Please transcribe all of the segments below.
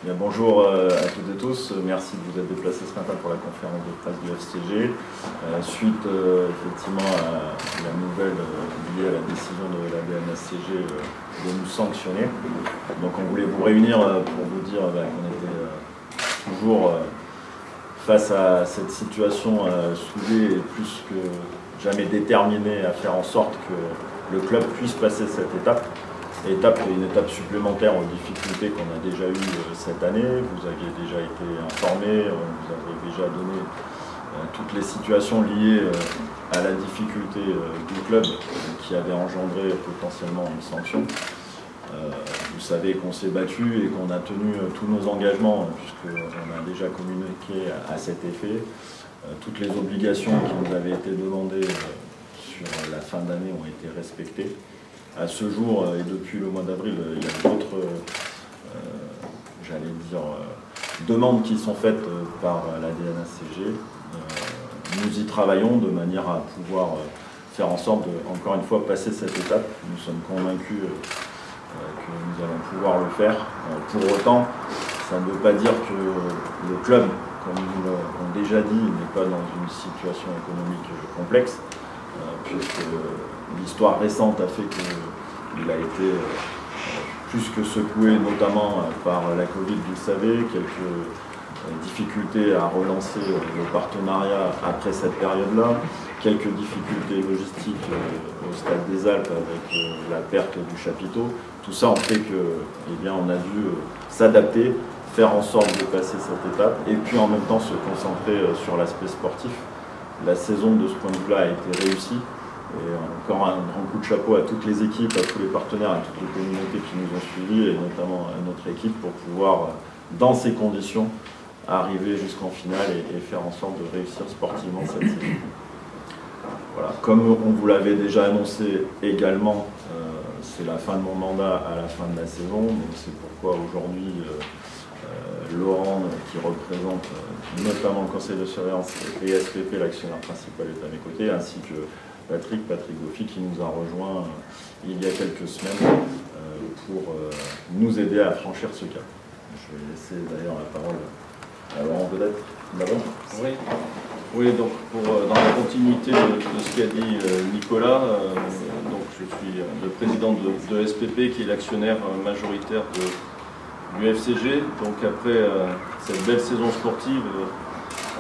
Bien, bonjour à toutes et tous, merci de vous être déplacés ce matin pour la conférence de presse du FCG. Suite effectivement à la nouvelle liée à la décision de la DNSCG de nous sanctionner. Donc on voulait vous réunir pour vous dire qu'on était toujours face à cette situation soudée et plus que jamais déterminée à faire en sorte que le club puisse passer cette étape. Une étape supplémentaire aux difficultés qu'on a déjà eues cette année. Vous aviez déjà été informés, on vous avait déjà donné toutes les situations liées à la difficulté du club qui avait engendré potentiellement une sanction. Vous savez qu'on s'est battu et qu'on a tenu tous nos engagements puisqu'on a déjà communiqué à cet effet. Toutes les obligations qui nous avaient été demandées sur la fin d'année ont été respectées. À ce jour, et depuis le mois d'avril, il y a d'autres, j'allais dire, demandes qui sont faites par la DNSCG. Nous y travaillons de manière à pouvoir faire en sorte de, encore une fois, passer cette étape. Nous sommes convaincus que nous allons pouvoir le faire. Pour autant, ça ne veut pas dire que le club, comme nous l'avons déjà dit, n'est pas dans une situation économique complexe, puisque l'histoire récente a fait qu'il a été plus que secoué, notamment par la Covid, vous le savez, quelques difficultés à relancer le partenariat après cette période-là, quelques difficultés logistiques au Stade des Alpes avec la perte du chapiteau. Tout ça en fait que, eh bien, on a dû s'adapter, faire en sorte de passer cette étape et puis en même temps se concentrer sur l'aspect sportif. La saison de ce point de vue-là a été réussie. Et encore un grand coup de chapeau à toutes les équipes, à tous les partenaires, à toutes les communautés qui nous ont suivis, et notamment à notre équipe, pour pouvoir, dans ces conditions, arriver jusqu'en finale et faire en sorte de réussir sportivement cette saison. Voilà. Comme on vous l'avait déjà annoncé également, c'est la fin de mon mandat à la fin de la saison, donc c'est pourquoi aujourd'hui Laurent, qui représente notamment le conseil de surveillance et SPP, l'actionnaire principal, est à mes côtés, ainsi que Patrick Goffi, qui nous a rejoint il y a quelques semaines pour nous aider à franchir ce cap. Je vais laisser d'ailleurs la parole à Laurent peut-être d'abord. Oui, donc dans la continuité de ce qu'a dit Nicolas, donc je suis le président de SPP, qui est l'actionnaire majoritaire du FCG. Donc après cette belle saison sportive,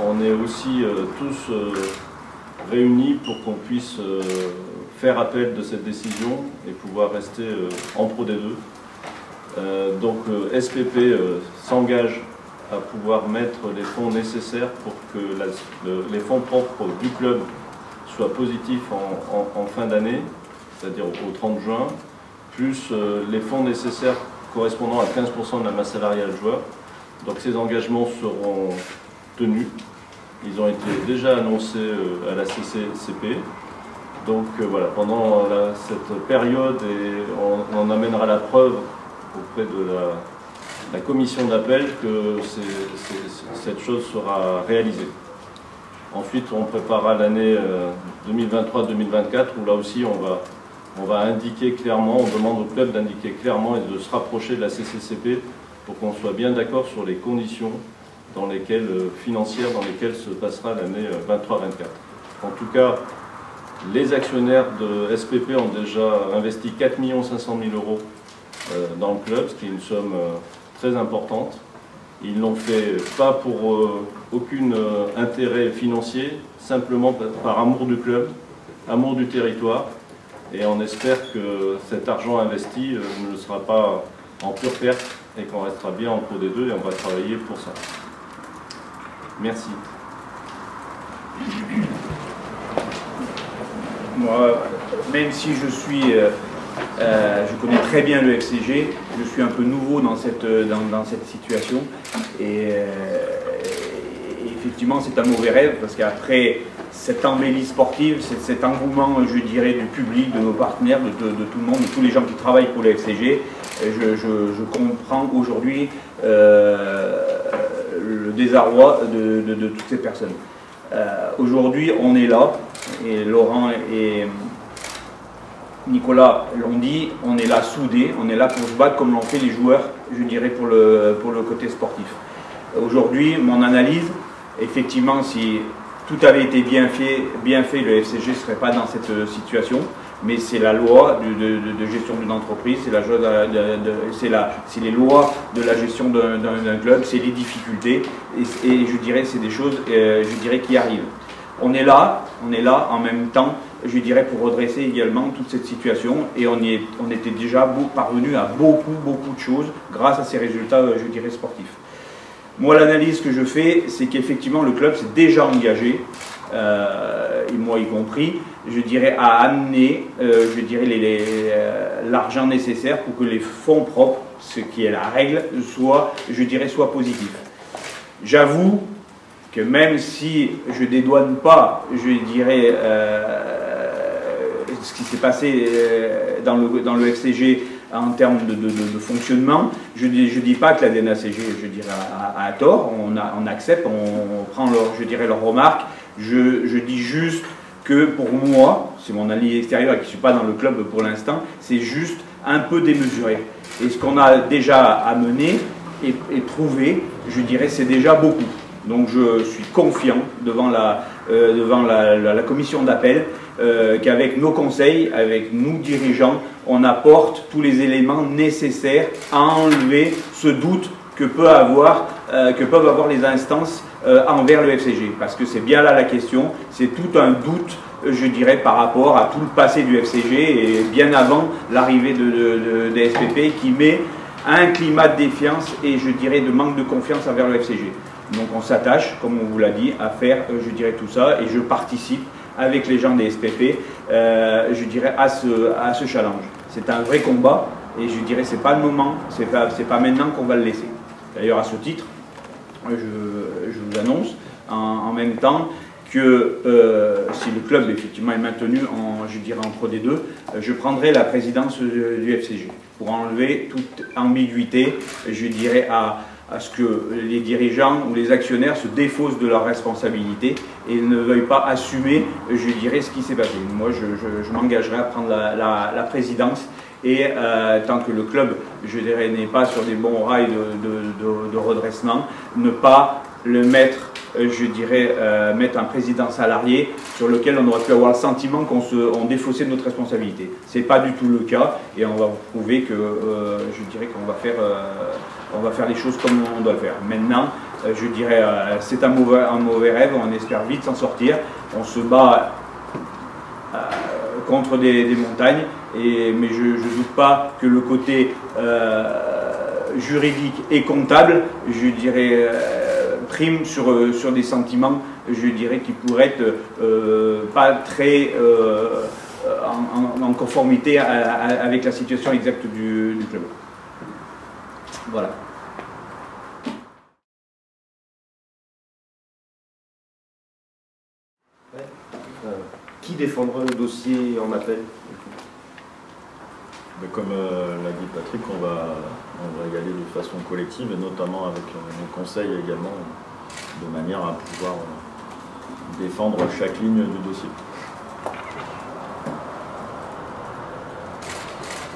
on est aussi tous réunis pour qu'on puisse faire appel de cette décision et pouvoir rester en Pro D2. Donc SPP s'engage à pouvoir mettre les fonds nécessaires pour que les fonds propres du club soient positifs en fin d'année, c'est-à-dire au 30 juin, plus les fonds nécessaires correspondant à 15% de la masse salariale joueur. Donc ces engagements seront tenus. Ils ont été déjà annoncés à la CCCP. Donc voilà, pendant cette période, et on en amènera la preuve auprès de la commission d'appel que cette chose sera réalisée. Ensuite, on préparera l'année 2023-2024 où là aussi on va indiquer clairement, on demande au club d'indiquer clairement et de se rapprocher de la CCCP pour qu'on soit bien d'accord sur les conditions financières dans lesquelles se passera l'année 23-24. En tout cas, les actionnaires de SPP ont déjà investi 4 500 000 € dans le club, ce qui est une somme très importante. Ils l'ont fait pas pour aucun intérêt financier, simplement par amour du club, amour du territoire, et on espère que cet argent investi ne sera pas en pure perte et qu'on restera bien en Pro D2 et on va travailler pour ça. Merci. Moi, même si je connais très bien le FCG, je suis un peu nouveau dans cette situation. Et effectivement, c'est un mauvais rêve, parce qu'après cette embellie sportive, cet engouement, je dirais, du public, de nos partenaires, de tout le monde, de tous les gens qui travaillent pour le FCG, je comprends aujourd'hui le désarroi de toutes ces personnes. Aujourd'hui, on est là, et Laurent Nicolas l'ont dit, on est là soudés, on est là pour se battre comme l'ont fait les joueurs, je dirais, pour le côté sportif. Aujourd'hui, mon analyse, effectivement, si tout avait été bien fait, le FCG ne serait pas dans cette situation. Mais c'est la loi de gestion d'une entreprise, c'est les lois de la gestion d'un club, c'est les difficultés, et je dirais c'est des choses qui arrivent. On est là en même temps, je dirais, pour redresser également toute cette situation, et on était déjà parvenu à beaucoup de choses grâce à ces résultats, je dirais, sportifs. Moi, l'analyse que je fais, c'est qu'effectivement le club s'est déjà engagé, et moi y compris, je dirais, à amener je dirais, l'argent nécessaire pour que les fonds propres, ce qui est la règle, soit positif. J'avoue que même si je dédouane pas, je dirais, ce qui s'est passé dans le FCG en termes de fonctionnement, je dis pas que la DNACG, je dirais, a tort, on accepte, on prend leurs remarques. Je dis juste que pour moi, c'est mon allié extérieur et qui ne suis pas dans le club pour l'instant, c'est juste un peu démesuré. Et ce qu'on a déjà amené et prouvé, je dirais, c'est déjà beaucoup. Donc je suis confiant devant la commission d'appel qu'avec nos conseils, avec nous dirigeants, on apporte tous les éléments nécessaires à enlever ce doute que peuvent avoir les instances envers le FCG. Parce que c'est bien là la question, c'est tout un doute, je dirais, par rapport à tout le passé du FCG et bien avant l'arrivée des SPP qui met un climat de défiance et je dirais de manque de confiance envers le FCG. Donc on s'attache, comme on vous l'a dit, à faire, je dirais, tout ça, et je participe avec les gens des SPP, je dirais, à ce challenge. C'est un vrai combat, et je dirais, c'est pas le moment, c'est pas maintenant qu'on va le laisser. D'ailleurs, à ce titre, je vous annonce en même temps que si le club effectivement est maintenu je dirais, en Pro D2, je prendrai la présidence du FCG pour enlever toute ambiguïté, je dirais, à ce que les dirigeants ou les actionnaires se défaussent de leurs responsabilités et ne veuillent pas assumer, je dirais, ce qui s'est passé. Moi, je m'engagerai à prendre la présidence et tant que le club, je dirais, n'est pas sur des bons rails de redressement, ne pas le mettre, je dirais, mettre un président salarié sur lequel on aurait pu avoir le sentiment qu'on défaussait de notre responsabilité. Ce n'est pas du tout le cas et on va vous prouver que, je dirais, qu'on va faire les choses comme on doit le faire. Maintenant, je dirais, c'est un mauvais rêve, on espère vite s'en sortir. On se bat contre des montagnes, mais je ne doute pas que le côté juridique et comptable, je dirais, prime sur des sentiments, je dirais, qui pourraient être pas très en conformité avec la situation exacte du club. Voilà. Qui défendra le dossier en appel? Comme l'a dit Patrick, on va y aller de façon collective, et notamment avec nos conseils également, de manière à pouvoir défendre chaque ligne du dossier.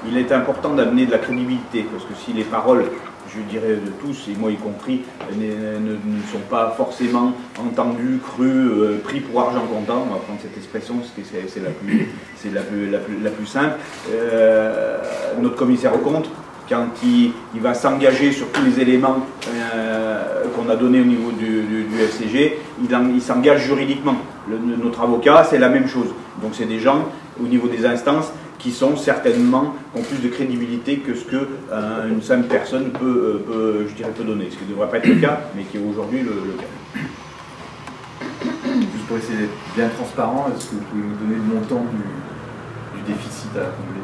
Il est important d'amener de la crédibilité, parce que si les paroles, je dirais de tous, et moi y compris, ne sont pas forcément entendues, crues, pris pour argent comptant, on va prendre cette expression, parce que c'est la plus simple. Notre commissaire aux comptes, quand il va s'engager sur tous les éléments qu'on a donnés au niveau du FCG, il s'engage juridiquement. Notre avocat, c'est la même chose. Donc c'est des gens, au niveau des instances, qui sont certainement, ont plus de crédibilité que ce qu'une simple personne peut donner. Ce qui ne devrait pas être le cas, mais qui est aujourd'hui le cas. Juste pour essayer d'être bien transparent, est-ce que vous pouvez nous donner le montant du déficit à combler?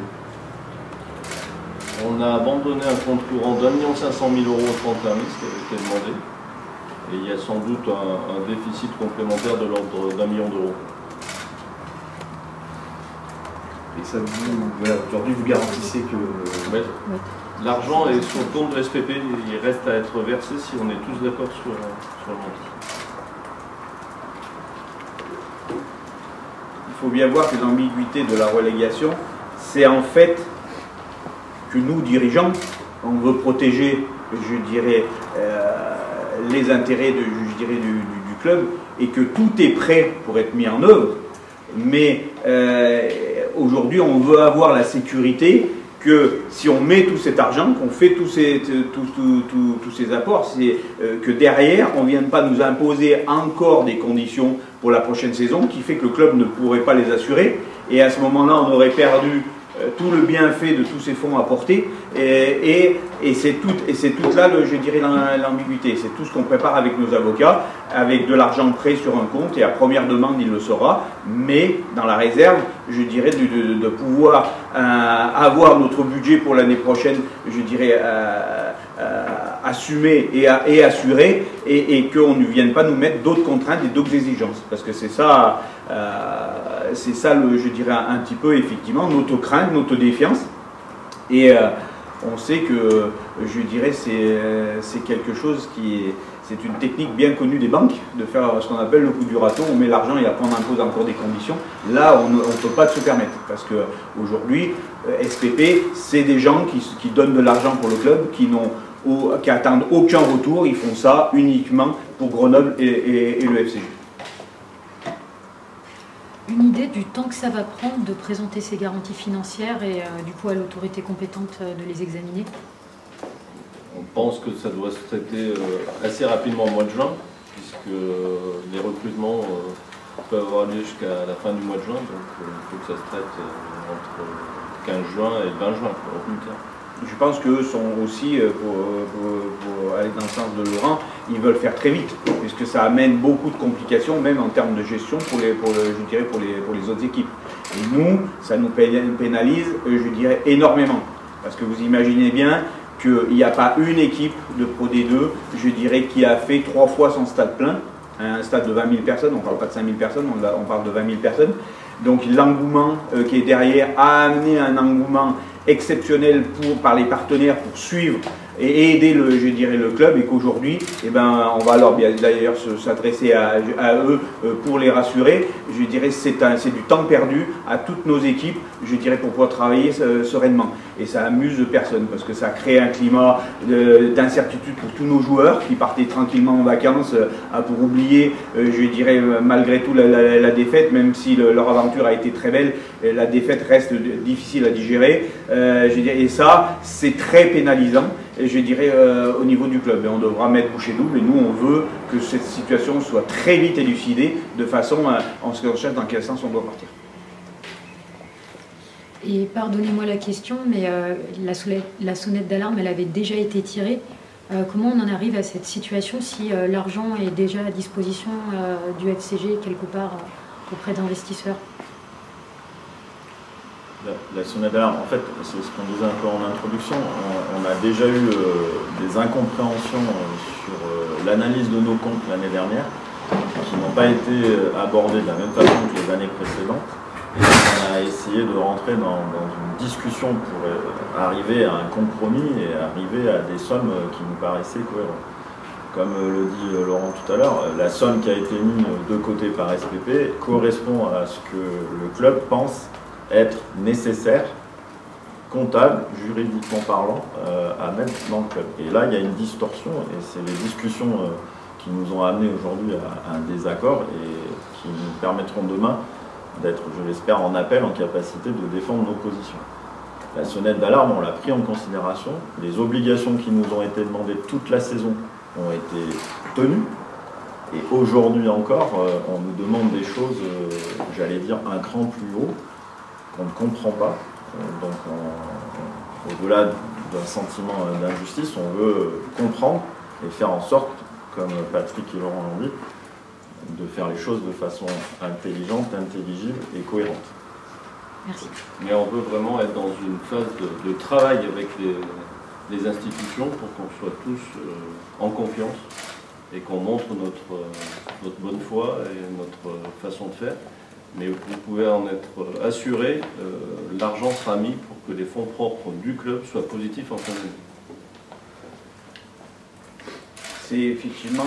On a abandonné un compte courant d'1 500 000 € au 31 mai, ce qui avait été demandé. Et il y a sans doute un déficit complémentaire de l'ordre d'1 million d'euros. Et ça aujourd'hui vous garantissez que... Ouais. L'argent est sur le compte de SPP, il reste à être versé si on est tous d'accord sur le montant. Il faut bien voir que l'ambiguïté de la relégation, c'est en fait que nous, dirigeants, on veut protéger, je dirais, les intérêts du club, et que tout est prêt pour être mis en œuvre. Mais aujourd'hui, on veut avoir la sécurité que si on met tout cet argent, qu'on fait tous ces apports, c'est que derrière, on ne vienne pas nous imposer encore des conditions pour la prochaine saison qui fait que le club ne pourrait pas les assurer. Et à ce moment-là, on aurait perdu tout le bienfait de tous ces fonds apportés. Et c'est toute là, je dirais, l'ambiguïté. C'est tout ce qu'on prépare avec nos avocats, avec de l'argent prêt sur un compte, et à première demande, il le sera, mais dans la réserve, je dirais, de pouvoir avoir notre budget pour l'année prochaine, je dirais, assumé et assuré, et qu'on ne vienne pas nous mettre d'autres contraintes et d'autres exigences. Parce que c'est ça, je dirais, un petit peu, effectivement, notre crainte, notre défiance. Et on sait que, je dirais, c'est quelque chose c'est une technique bien connue des banques, de faire ce qu'on appelle le coup du râteau. On met l'argent et après on impose encore des conditions. Là, on ne peut pas se permettre, parce qu'aujourd'hui, SPP, c'est des gens qui donnent de l'argent pour le club, qui attendent aucun retour. Ils font ça uniquement pour Grenoble et le FCG. Une idée du temps que ça va prendre de présenter ces garanties financières et du coup à l'autorité compétente de les examiner? On pense que ça doit se traiter assez rapidement au mois de juin, puisque les recrutements peuvent avoir lieu jusqu'à la fin du mois de juin, donc il faut que ça se traite entre 15 juin et 20 juin, pour plus tard. Je pense qu'eux sont aussi, pour aller dans le sens de Laurent, ils veulent faire très vite, puisque ça amène beaucoup de complications, même en termes de gestion pour les autres équipes. Et nous, ça nous pénalise, je dirais, énormément. Parce que vous imaginez bien qu'il n'y a pas une équipe de Pro D2, je dirais, qui a fait 3 fois son stade plein, un stade de 20 000 personnes, on ne parle pas de 5 000 personnes, on parle de 20 000 personnes. Donc l'engouement qui est derrière a amené un engouement exceptionnel par les partenaires pour suivre et aider le club, et qu'aujourd'hui, eh ben, on va alors d'ailleurs s'adresser à eux pour les rassurer. Je dirais c'est du temps perdu à toutes nos équipes, je dirais, pour pouvoir travailler sereinement. Et ça amuse personne, parce que ça crée un climat d'incertitude pour tous nos joueurs qui partaient tranquillement en vacances pour oublier, je dirais, malgré tout la défaite, même si leur aventure a été très belle, la défaite reste difficile à digérer. Et ça, c'est très pénalisant, je dirais, au niveau du club. Et on devra mettre bouchée double, et nous, on veut que cette situation soit très vite élucidée, de façon en ce qu'on cherche dans quel sens on doit partir. Et pardonnez-moi la question, mais la sonnette d'alarme, elle avait déjà été tirée. Comment on en arrive à cette situation si l'argent est déjà à disposition du FCG quelque part auprès d'investisseurs? La sonnette d'alarme, en fait, c'est ce qu'on disait un peu en introduction. On a déjà eu des incompréhensions sur l'analyse de nos comptes l'année dernière, qui n'ont pas été abordées de la même façon que les années précédentes. Et on a essayé de rentrer dans une discussion pour arriver à un compromis et arriver à des sommes qui nous paraissaient cohérentes. Comme le dit Laurent tout à l'heure, la somme qui a été mise de côté par SPP correspond à ce que le club pense être nécessaire, comptable, juridiquement parlant, à mettre dans le club. Et là, il y a une distorsion, et c'est les discussions qui nous ont amenés aujourd'hui à un désaccord et qui nous permettront demain d'être, je l'espère, en appel, en capacité de défendre nos positions. La sonnette d'alarme, on l'a pris en considération. Les obligations qui nous ont été demandées toute la saison ont été tenues. Et aujourd'hui encore, on nous demande des choses, j'allais dire, un cran plus haut, qu'on ne comprend pas. Donc, au-delà d'un sentiment d'injustice, on veut comprendre et faire en sorte, comme Patrick et Laurent l'ont dit, de faire les choses de façon intelligente, intelligible et cohérente. Merci. Mais on veut vraiment être dans une phase de travail avec les institutions pour qu'on soit tous en confiance et qu'on montre notre bonne foi et notre façon de faire. Mais vous pouvez en être assuré, l'argent sera mis pour que les fonds propres du club soient positifs en fin d'année. C'est effectivement,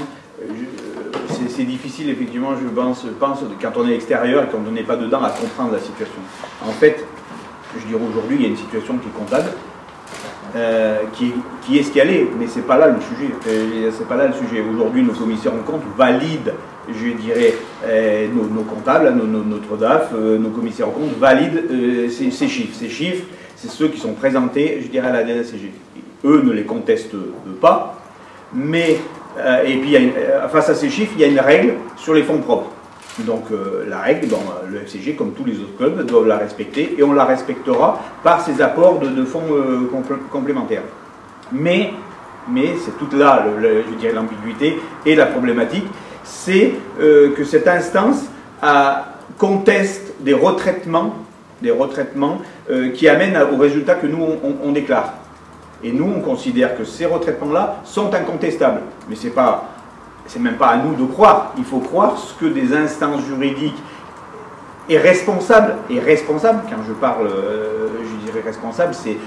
c'est difficile, effectivement, je pense, quand on est extérieur et quand on n'est pas dedans, à comprendre la situation. En fait, Je veux dire, aujourd'hui, il y a une situation qui est comptable, qui est ce qu'elle est, mais c'est pas là le sujet. C'est pas là le sujet. Aujourd'hui, nos commissaires en compte valident, je dirais, nos comptables, notre DAF, nos commissaires en compte valident ces chiffres. Ces chiffres, c'est ceux qui sont présentés, je dirais, à la DNSCG. Eux ne les contestent pas, mais et puis face à ces chiffres, il y a une règle sur les fonds propres. Donc la règle, le FCG, comme tous les autres clubs, doivent la respecter, et on la respectera par ces apports de fonds complémentaires. Mais c'est toute là, je dirais, l'ambiguïté et la problématique, c'est que cette instance conteste des retraitements qui amènent au résultat que nous, on déclare. Et nous, on considère que ces retraitements-là sont incontestables. Mais c'est même pas à nous de croire. Il faut croire ce que des instances juridiques et responsables, quand je parle, je dirais responsable, c'est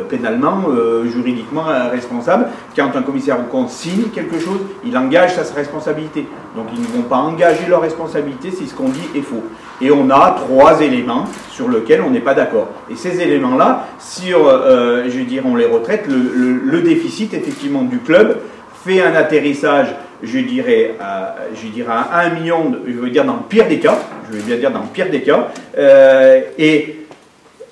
pénalement, juridiquement responsable. Quand un commissaire en compte signe quelque chose, il engage sa responsabilité. Donc ils ne vont pas engager leur responsabilité si ce qu'on dit est faux. Et on a 3 éléments sur lesquels on n'est pas d'accord. Et ces éléments-là, si je dirais, on les retraite, le déficit effectivement du club fait un atterrissage, je dirais à 1 million, je veux dire dans le pire des cas, et,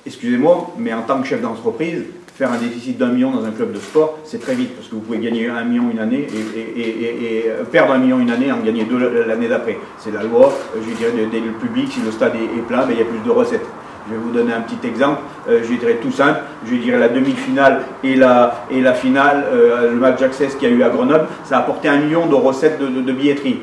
excusez-moi, mais en tant que chef d'entreprise, faire un déficit d'1 million dans un club de sport, c'est très vite, parce que vous pouvez gagner 1 million une année et perdre 1 million une année et en gagner 2 l'année d'après. C'est la loi, je dirais, le public, si le stade est plein, ben, il y a plus de recettes. Je vais vous donner un petit exemple, je dirais tout simple, je dirais la demi-finale et la finale, le match Access qu'il y a eu à Grenoble, ça a apporté 1 million de recettes de billetterie.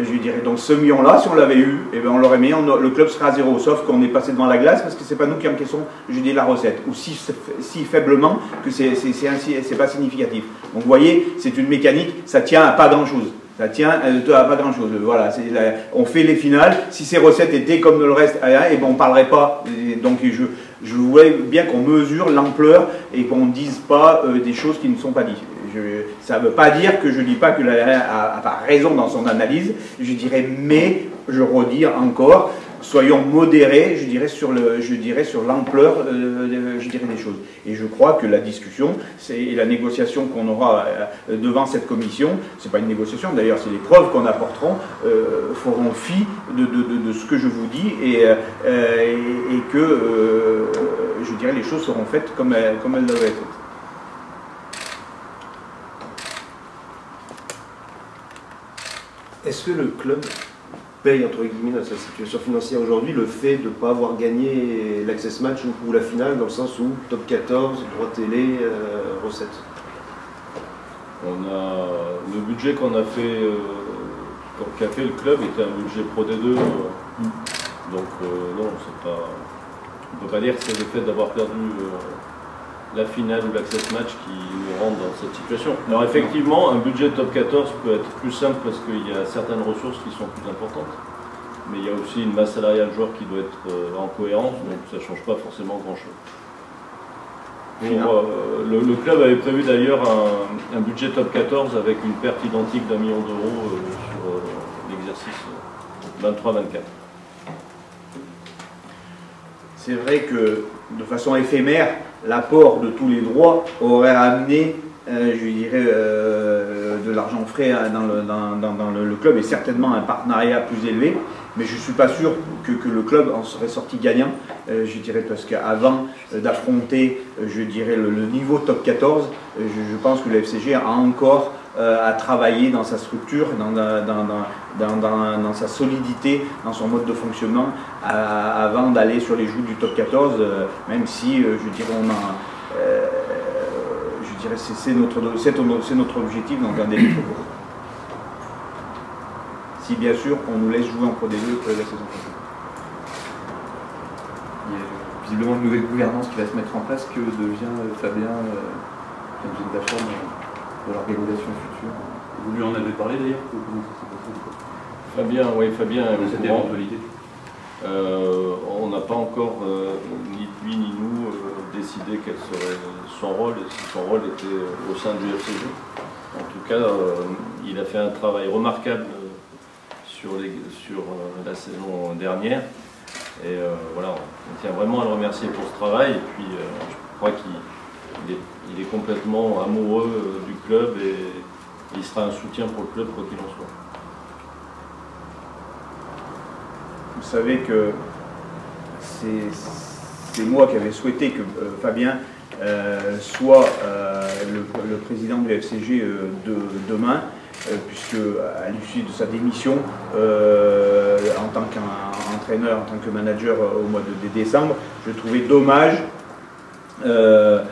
Je dirais donc ce million-là, si on l'avait eu, eh bien on l'aurait mis, le club serait à 0, sauf qu'on est passé devant la glace parce que c'est pas nous qui encaissons, je dis, la recette, ou si faiblement que c'est pas significatif. Donc vous voyez, c'est une mécanique, ça tient à pas grand-chose. Ça tient à pas grand-chose. Voilà, on fait les finales. Si ces recettes étaient comme le reste, eh ben on ne parlerait pas. Et donc je voulais bien qu'on mesure l'ampleur et qu'on ne dise pas des choses qui ne sont pas dites. Ça ne veut pas dire que je ne dis pas que la a pas raison dans son analyse, je dirais, mais je redis encore, soyons modérés, je dirais, sur l'ampleur des choses. Et je crois que la discussion et la négociation qu'on aura devant cette commission, c'est pas une négociation d'ailleurs, c'est les preuves qu'on apporteront, feront fi de ce que je vous dis et que je dirais les choses seront faites comme elles doivent être faites. Est-ce que le club paye, entre guillemets, dans sa situation financière aujourd'hui, le fait de ne pas avoir gagné l'Access Match ou la finale, dans le sens où top 14, droit télé, recettes? Le budget qu'a fait le club était un budget Pro D2. Donc non, c'est pas, on ne peut pas dire que c'est le fait d'avoir perdu la finale ou l'Access Match qui nous rendent dans cette situation. Alors effectivement, un budget top 14 peut être plus simple parce qu'il y a certaines ressources qui sont plus importantes. Mais il y a aussi une masse salariale joueur qui doit être en cohérence, donc ça ne change pas forcément grand-chose. Le club avait prévu d'ailleurs un budget top 14 avec une perte identique d'1 million d'euros sur l'exercice 23-24. C'est vrai que de façon éphémère, l'apport de tous les droits aurait amené, je dirais, de l'argent frais dans le club et certainement un partenariat plus élevé. Mais je ne suis pas sûr que le club en serait sorti gagnant, je dirais, parce qu'avant d'affronter, je dirais, le niveau top 14, je pense que le FCG a encore à travailler dans sa structure, dans sa solidité, dans son mode de fonctionnement, avant d'aller sur les joues du top 14, même si, je dirais, c'est notre objectif dans un délai trop court. Si bien sûr on nous laisse jouer en Pro D2 la saison prochaine. Il y a visiblement une nouvelle gouvernance qui va se mettre en place. Que devient Fabien Dachon de l'organisation future? Vous lui en avez parlé d'ailleurs? Fabien, oui, Fabien est cette éventualité. On n'a pas encore, ni lui ni nous, décidé quel serait son rôle, et si son rôle était au sein du FCG. En tout cas, il a fait un travail remarquable sur la saison dernière. Et voilà, on tient vraiment à le remercier pour ce travail. Et puis je crois qu'il est complètement amoureux du club et il sera un soutien pour le club quoi qu'il en soit. Vous savez que c'est moi qui avais souhaité que Fabien soit le président du FCG demain, puisque à l'issue de sa démission en tant qu'entraîneur, en tant que manager au mois de décembre, je trouvais dommage que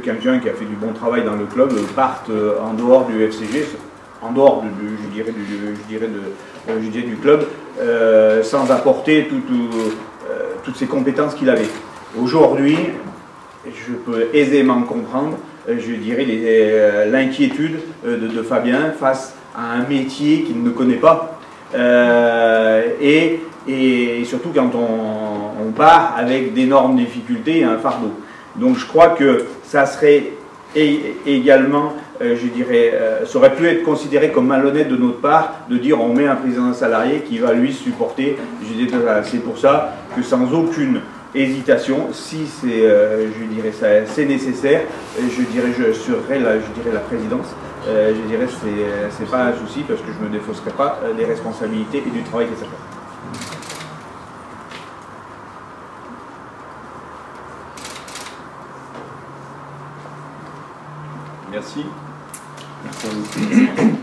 quelqu'un qui a fait du bon travail dans le club parte en dehors du FCG, en dehors du club, sans apporter toutes ces compétences qu'il avait. Aujourd'hui, je peux aisément comprendre, je dirais, l'inquiétude de Fabien face à un métier qu'il ne connaît pas. Et surtout quand on part avec d'énormes difficultés et un fardeau. Donc je crois que ça serait également, je dirais, ça aurait pu être considéré comme malhonnête de notre part de dire on met un président salarié qui va lui supporter. C'est pour ça que sans aucune hésitation, si c'est, je dirais, c'est nécessaire, je dirais, je serai la présidence. Je dirais c'est pas un souci parce que je ne me défausserai pas des responsabilités et du travail que ça fait. Merci. Merci à vous.